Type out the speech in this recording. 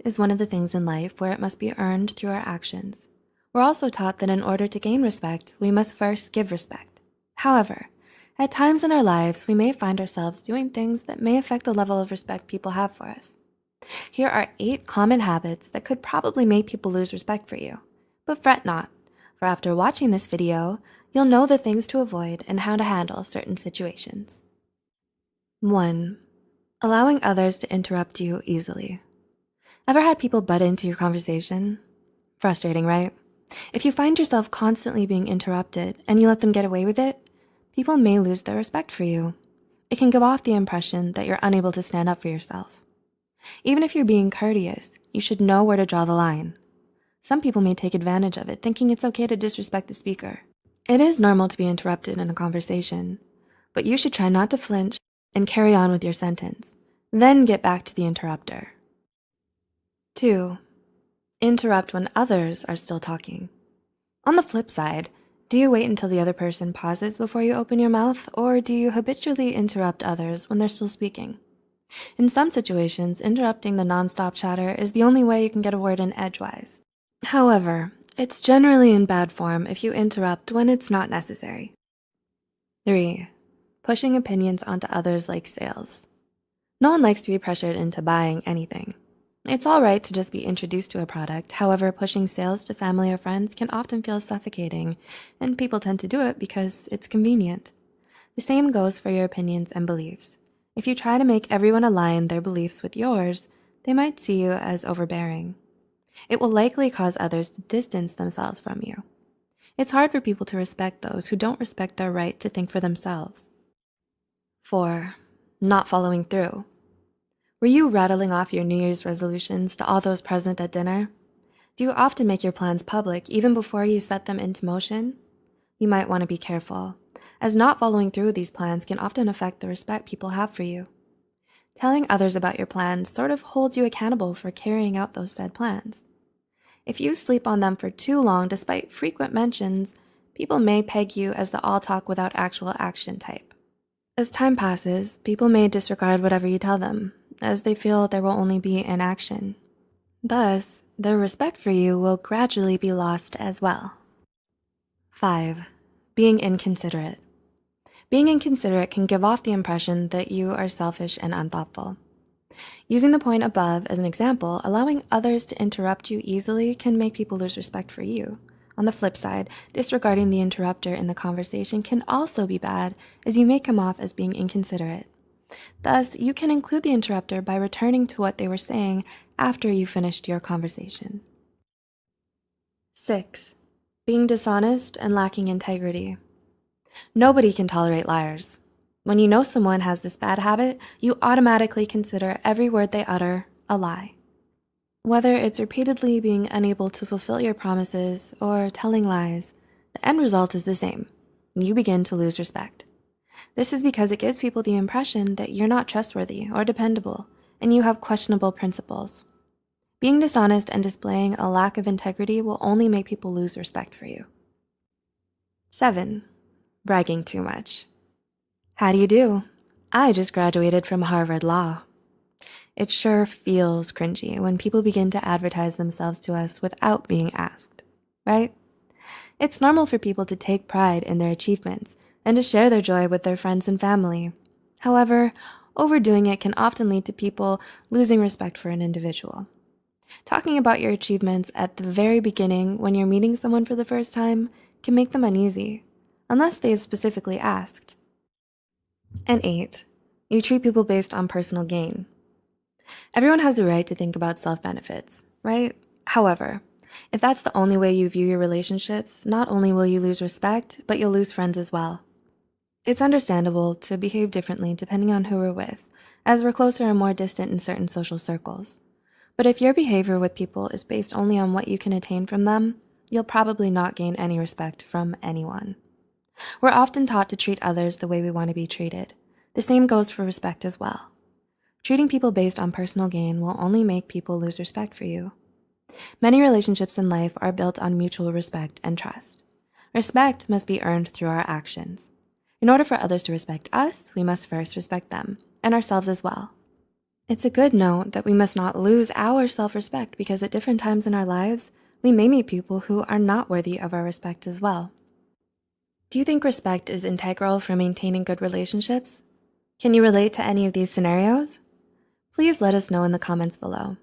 Respect is one of the things in life where it must be earned through our actions. We're also taught that in order to gain respect, we must first give respect. However, at times in our lives, we may find ourselves doing things that may affect the level of respect people have for us. Here are 8 common habits that could probably make people lose respect for you. But fret not, for after watching this video, you'll know the things to avoid and how to handle certain situations. 1. Allowing others to interrupt you easily. Ever had people butt into your conversation? Frustrating, right? If you find yourself constantly being interrupted and you let them get away with it, people may lose their respect for you. It can give off the impression that you're unable to stand up for yourself. Even if you're being courteous, you should know where to draw the line. Some people may take advantage of it, thinking it's okay to disrespect the speaker. It is normal to be interrupted in a conversation, but you should try not to flinch and carry on with your sentence, then get back to the interrupter. 2. Interrupt when others are still talking. On the flip side, do you wait until the other person pauses before you open your mouth, or do you habitually interrupt others when they're still speaking? In some situations, interrupting the nonstop chatter is the only way you can get a word in edgewise. However, it's generally in bad form if you interrupt when it's not necessary. 3. Pushing opinions onto others like sales. No one likes to be pressured into buying anything. It's all right to just be introduced to a product. However, pushing sales to family or friends can often feel suffocating, and people tend to do it because it's convenient. The same goes for your opinions and beliefs. If you try to make everyone align their beliefs with yours, they might see you as overbearing. It will likely cause others to distance themselves from you. It's hard for people to respect those who don't respect their right to think for themselves. 4. Not following through. Were you rattling off your New Year's resolutions to all those present at dinner? Do you often make your plans public even before you set them into motion? You might want to be careful, as not following through with these plans can often affect the respect people have for you. Telling others about your plans sort of holds you accountable for carrying out those said plans. If you sleep on them for too long despite frequent mentions, people may peg you as the all talk without actual action type. As time passes, people may disregard whatever you tell them, as they feel there will only be inaction. Thus, their respect for you will gradually be lost as well. 5. Being inconsiderate. Being inconsiderate can give off the impression that you are selfish and unthoughtful. Using the point above as an example, allowing others to interrupt you easily can make people lose respect for you. On the flip side, disregarding the interrupter in the conversation can also be bad, as you may come off as being inconsiderate. Thus, you can include the interrupter by returning to what they were saying after you finished your conversation. 6. Being dishonest and lacking integrity. Nobody can tolerate liars. When you know someone has this bad habit, you automatically consider every word they utter a lie. Whether it's repeatedly being unable to fulfill your promises or telling lies, the end result is the same. You begin to lose respect. This is because it gives people the impression that you're not trustworthy or dependable, and you have questionable principles. Being dishonest and displaying a lack of integrity will only make people lose respect for you. 7. Bragging too much. How do you do? I just graduated from Harvard Law. It sure feels cringy when people begin to advertise themselves to us without being asked, right? It's normal for people to take pride in their achievements and to share their joy with their friends and family. However, overdoing it can often lead to people losing respect for an individual. Talking about your achievements at the very beginning when you're meeting someone for the first time can make them uneasy, unless they have specifically asked. And 8. You treat people based on personal gain. Everyone has the right to think about self-benefits, right? However, if that's the only way you view your relationships, not only will you lose respect, but you'll lose friends as well. It's understandable to behave differently depending on who we're with, as we're closer or more distant in certain social circles. But if your behavior with people is based only on what you can attain from them, you'll probably not gain any respect from anyone. We're often taught to treat others the way we want to be treated. The same goes for respect as well. Treating people based on personal gain will only make people lose respect for you. Many relationships in life are built on mutual respect and trust. Respect must be earned through our actions. In order for others to respect us, we must first respect them, and ourselves as well. It's a good note that we must not lose our self-respect because at different times in our lives, we may meet people who are not worthy of our respect as well. Do you think respect is integral for maintaining good relationships? Can you relate to any of these scenarios? Please let us know in the comments below.